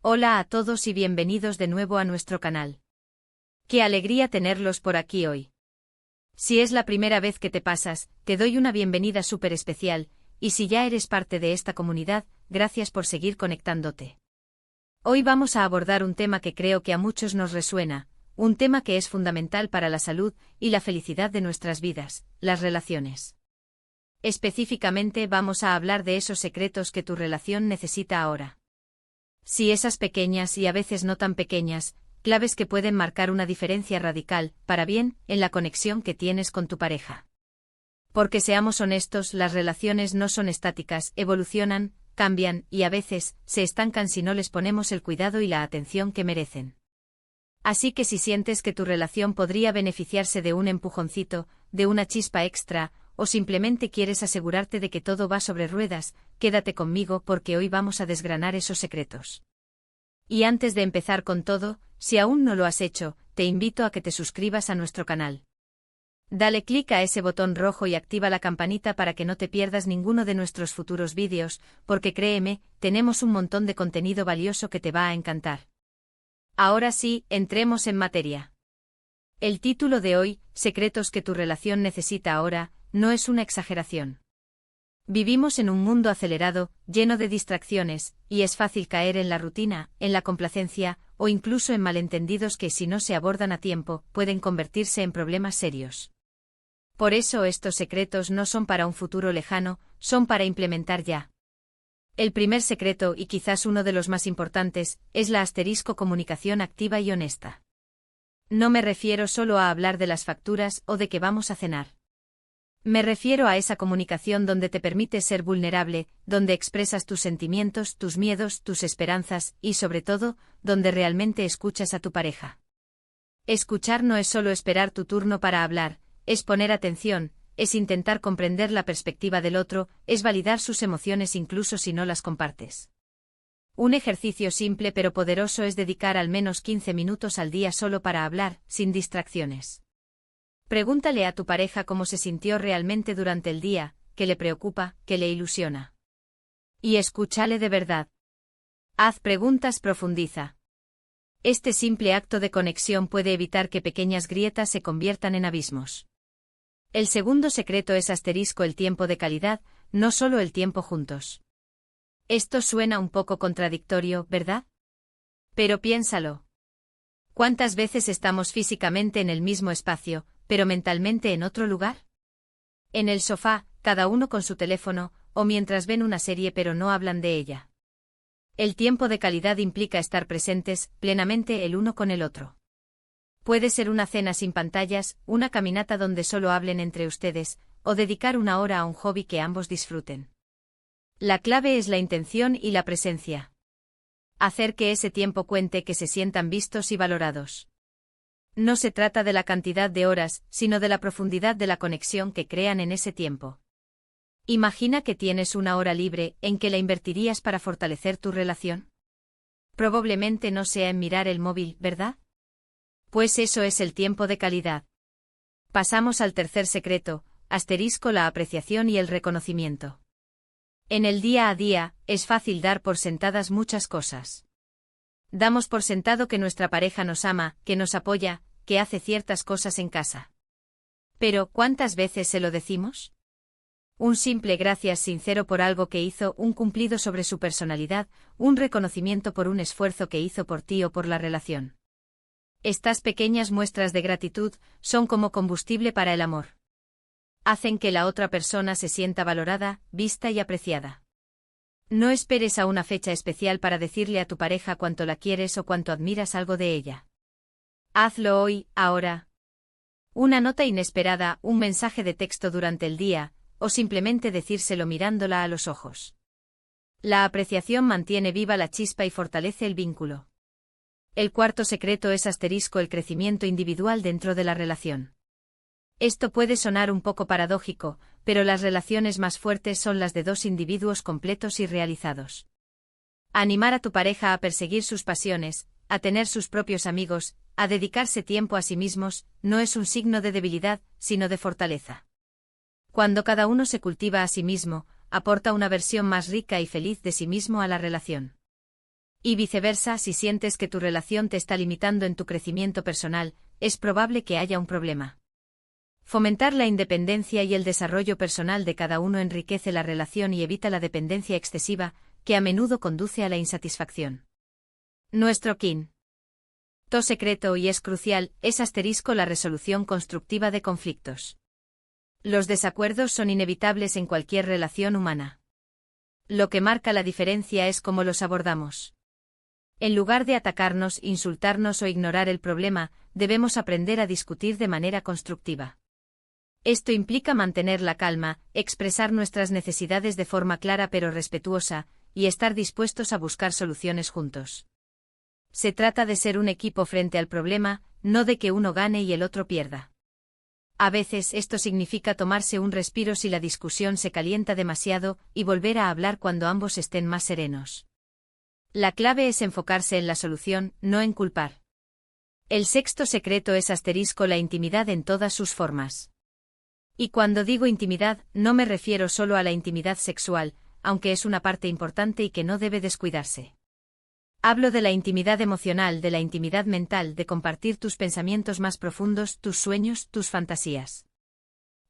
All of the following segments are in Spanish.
Hola a todos y bienvenidos de nuevo a nuestro canal. Qué alegría tenerlos por aquí hoy. Si es la primera vez que te pasas, te doy una bienvenida súper especial, y si ya eres parte de esta comunidad, gracias por seguir conectándote. Hoy vamos a abordar un tema que creo que a muchos nos resuena, un tema que es fundamental para la salud y la felicidad de nuestras vidas, las relaciones. Específicamente vamos a hablar de esos secretos que tu relación necesita ahora. Sí, esas pequeñas y a veces no tan pequeñas, claves que pueden marcar una diferencia radical, para bien, en la conexión que tienes con tu pareja. Porque seamos honestos, las relaciones no son estáticas, evolucionan, cambian y a veces se estancan si no les ponemos el cuidado y la atención que merecen. Así que si sientes que tu relación podría beneficiarse de un empujoncito, de una chispa extra, o simplemente quieres asegurarte de que todo va sobre ruedas, quédate conmigo porque hoy vamos a desgranar esos secretos. Y antes de empezar con todo, si aún no lo has hecho, te invito a que te suscribas a nuestro canal. Dale clic a ese botón rojo y activa la campanita para que no te pierdas ninguno de nuestros futuros vídeos, porque créeme, tenemos un montón de contenido valioso que te va a encantar. Ahora sí, entremos en materia. El título de hoy, Secretos que tu relación necesita ahora, no es una exageración. Vivimos en un mundo acelerado, lleno de distracciones, y es fácil caer en la rutina, en la complacencia, o incluso en malentendidos que si no se abordan a tiempo, pueden convertirse en problemas serios. Por eso estos secretos no son para un futuro lejano, son para implementar ya. El primer secreto, y quizás uno de los más importantes, es la comunicación activa y honesta. No me refiero solo a hablar de las facturas o de que vamos a cenar. Me refiero a esa comunicación donde te permites ser vulnerable, donde expresas tus sentimientos, tus miedos, tus esperanzas y, sobre todo, donde realmente escuchas a tu pareja. Escuchar no es solo esperar tu turno para hablar, es poner atención, es intentar comprender la perspectiva del otro, es validar sus emociones incluso si no las compartes. Un ejercicio simple pero poderoso es dedicar al menos 15 minutos al día solo para hablar, sin distracciones. Pregúntale a tu pareja cómo se sintió realmente durante el día, qué le preocupa, qué le ilusiona. Y escúchale de verdad. Haz preguntas, profundiza. Este simple acto de conexión puede evitar que pequeñas grietas se conviertan en abismos. El segundo secreto es el tiempo de calidad, no solo el tiempo juntos. Esto suena un poco contradictorio, ¿verdad? Pero piénsalo. ¿Cuántas veces estamos físicamente en el mismo espacio, pero mentalmente en otro lugar? En el sofá, cada uno con su teléfono, o mientras ven una serie pero no hablan de ella. El tiempo de calidad implica estar presentes, plenamente el uno con el otro. Puede ser una cena sin pantallas, una caminata donde solo hablen entre ustedes, o dedicar una hora a un hobby que ambos disfruten. La clave es la intención y la presencia. Hacer que ese tiempo cuente, que se sientan vistos y valorados. No se trata de la cantidad de horas, sino de la profundidad de la conexión que crean en ese tiempo. Imagina que tienes una hora libre, ¿en qué la invertirías para fortalecer tu relación? Probablemente no sea en mirar el móvil, ¿verdad? Pues eso es el tiempo de calidad. Pasamos al tercer secreto, la apreciación y el reconocimiento. En el día a día, es fácil dar por sentadas muchas cosas. Damos por sentado que nuestra pareja nos ama, que nos apoya, que hace ciertas cosas en casa. Pero, ¿cuántas veces se lo decimos? Un simple gracias sincero por algo que hizo, un cumplido sobre su personalidad, un reconocimiento por un esfuerzo que hizo por ti o por la relación. Estas pequeñas muestras de gratitud son como combustible para el amor. Hacen que la otra persona se sienta valorada, vista y apreciada. No esperes a una fecha especial para decirle a tu pareja cuánto la quieres o cuánto admiras algo de ella. Hazlo hoy, ahora. Una nota inesperada, un mensaje de texto durante el día, o simplemente decírselo mirándola a los ojos. La apreciación mantiene viva la chispa y fortalece el vínculo. El cuarto secreto es el crecimiento individual dentro de la relación. Esto puede sonar un poco paradójico, pero las relaciones más fuertes son las de dos individuos completos y realizados. Animar a tu pareja a perseguir sus pasiones, a tener sus propios amigos, a dedicarse tiempo a sí mismos, no es un signo de debilidad, sino de fortaleza. Cuando cada uno se cultiva a sí mismo, aporta una versión más rica y feliz de sí mismo a la relación. Y viceversa, si sientes que tu relación te está limitando en tu crecimiento personal, es probable que haya un problema. Fomentar la independencia y el desarrollo personal de cada uno enriquece la relación y evita la dependencia excesiva, que a menudo conduce a la insatisfacción. Nuestro quinto secreto, y es crucial, es la resolución constructiva de conflictos. Los desacuerdos son inevitables en cualquier relación humana. Lo que marca la diferencia es cómo los abordamos. En lugar de atacarnos, insultarnos o ignorar el problema, debemos aprender a discutir de manera constructiva. Esto implica mantener la calma, expresar nuestras necesidades de forma clara pero respetuosa, y estar dispuestos a buscar soluciones juntos. Se trata de ser un equipo frente al problema, no de que uno gane y el otro pierda. A veces esto significa tomarse un respiro si la discusión se calienta demasiado y volver a hablar cuando ambos estén más serenos. La clave es enfocarse en la solución, no en culpar. El sexto secreto es la intimidad en todas sus formas. Y cuando digo intimidad, no me refiero solo a la intimidad sexual, aunque es una parte importante y que no debe descuidarse. Hablo de la intimidad emocional, de la intimidad mental, de compartir tus pensamientos más profundos, tus sueños, tus fantasías.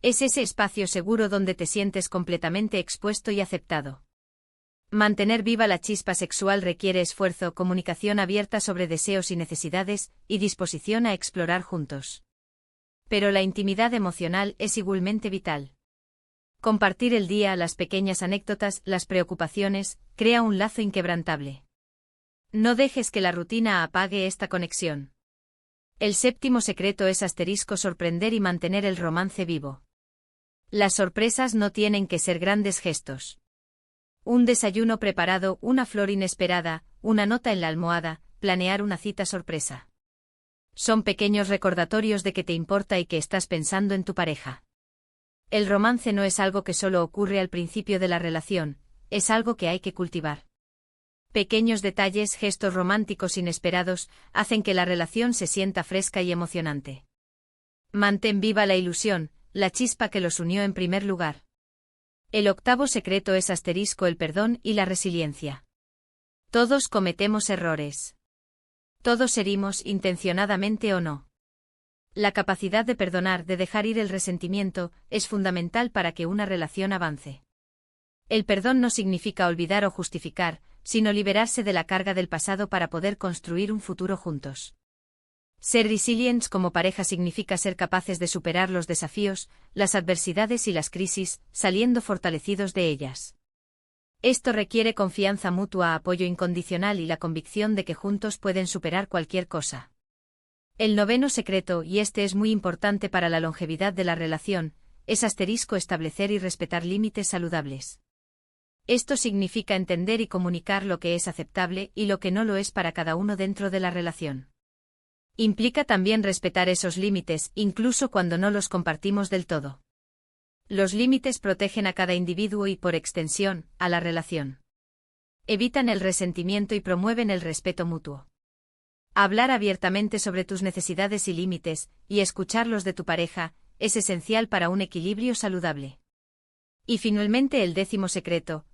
Es ese espacio seguro donde te sientes completamente expuesto y aceptado. Mantener viva la chispa sexual requiere esfuerzo, comunicación abierta sobre deseos y necesidades, y disposición a explorar juntos. Pero la intimidad emocional es igualmente vital. Compartir el día, las pequeñas anécdotas, las preocupaciones, crea un lazo inquebrantable. No dejes que la rutina apague esta conexión. El séptimo secreto es sorprender y mantener el romance vivo. Las sorpresas no tienen que ser grandes gestos. Un desayuno preparado, una flor inesperada, una nota en la almohada, planear una cita sorpresa. Son pequeños recordatorios de que te importa y que estás pensando en tu pareja. El romance no es algo que solo ocurre al principio de la relación, es algo que hay que cultivar. Pequeños detalles, gestos románticos inesperados, hacen que la relación se sienta fresca y emocionante. Mantén viva la ilusión, la chispa que los unió en primer lugar. El octavo secreto es el perdón y la resiliencia. Todos cometemos errores. Todos herimos, intencionadamente o no. La capacidad de perdonar, de dejar ir el resentimiento, es fundamental para que una relación avance. El perdón no significa olvidar o justificar, sino liberarse de la carga del pasado para poder construir un futuro juntos. Ser resilientes como pareja significa ser capaces de superar los desafíos, las adversidades y las crisis, saliendo fortalecidos de ellas. Esto requiere confianza mutua, apoyo incondicional y la convicción de que juntos pueden superar cualquier cosa. El noveno secreto, y este es muy importante para la longevidad de la relación, es establecer y respetar límites saludables. Esto significa entender y comunicar lo que es aceptable y lo que no lo es para cada uno dentro de la relación. Implica también respetar esos límites, incluso cuando no los compartimos del todo. Los límites protegen a cada individuo y, por extensión, a la relación. Evitan el resentimiento y promueven el respeto mutuo. Hablar abiertamente sobre tus necesidades y límites, y escuchar los de tu pareja, es esencial para un equilibrio saludable. Y finalmente el décimo secreto,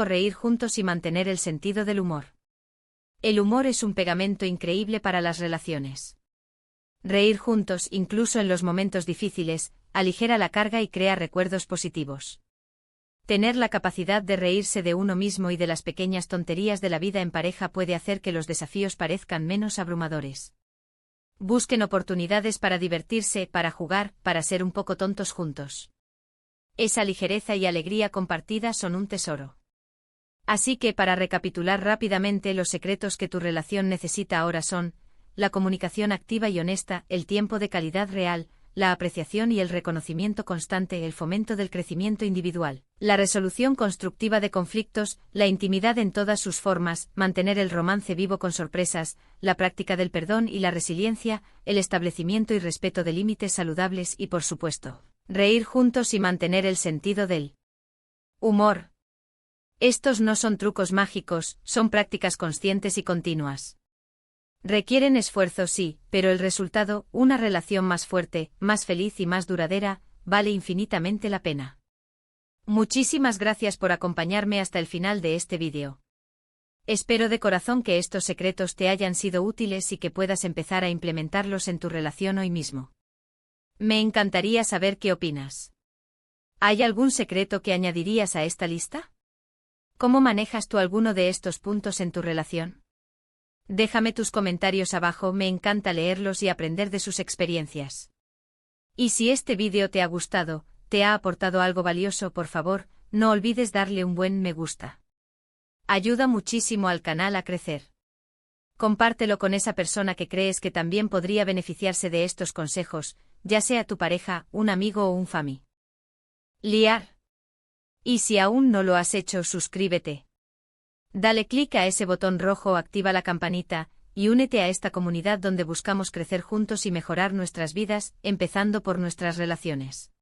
reír juntos y mantener el sentido del humor. El humor es un pegamento increíble para las relaciones. Reír juntos, incluso en los momentos difíciles, aligera la carga y crea recuerdos positivos. Tener la capacidad de reírse de uno mismo y de las pequeñas tonterías de la vida en pareja puede hacer que los desafíos parezcan menos abrumadores. Busquen oportunidades para divertirse, para jugar, para ser un poco tontos juntos. Esa ligereza y alegría compartida son un tesoro. Así que, para recapitular rápidamente, los secretos que tu relación necesita ahora son: la comunicación activa y honesta, el tiempo de calidad real, la apreciación y el reconocimiento constante, el fomento del crecimiento individual, la resolución constructiva de conflictos, la intimidad en todas sus formas, mantener el romance vivo con sorpresas, la práctica del perdón y la resiliencia, el establecimiento y respeto de límites saludables y, por supuesto, reír juntos y mantener el sentido del humor. Estos no son trucos mágicos, son prácticas conscientes y continuas. Requieren esfuerzo, sí, pero el resultado, una relación más fuerte, más feliz y más duradera, vale infinitamente la pena. Muchísimas gracias por acompañarme hasta el final de este vídeo. Espero de corazón que estos secretos te hayan sido útiles y que puedas empezar a implementarlos en tu relación hoy mismo. Me encantaría saber qué opinas. ¿Hay algún secreto que añadirías a esta lista? ¿Cómo manejas tú alguno de estos puntos en tu relación? Déjame tus comentarios abajo, me encanta leerlos y aprender de sus experiencias. Y si este vídeo te ha gustado, te ha aportado algo valioso, por favor, no olvides darle un buen me gusta. Ayuda muchísimo al canal a crecer. Compártelo con esa persona que crees que también podría beneficiarse de estos consejos, ya sea tu pareja, un amigo o un familiar. Y si aún no lo has hecho, suscríbete. Dale clic a ese botón rojo, activa la campanita, y únete a esta comunidad donde buscamos crecer juntos y mejorar nuestras vidas, empezando por nuestras relaciones.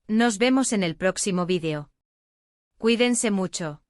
Nos vemos en el próximo vídeo. Cuídense mucho.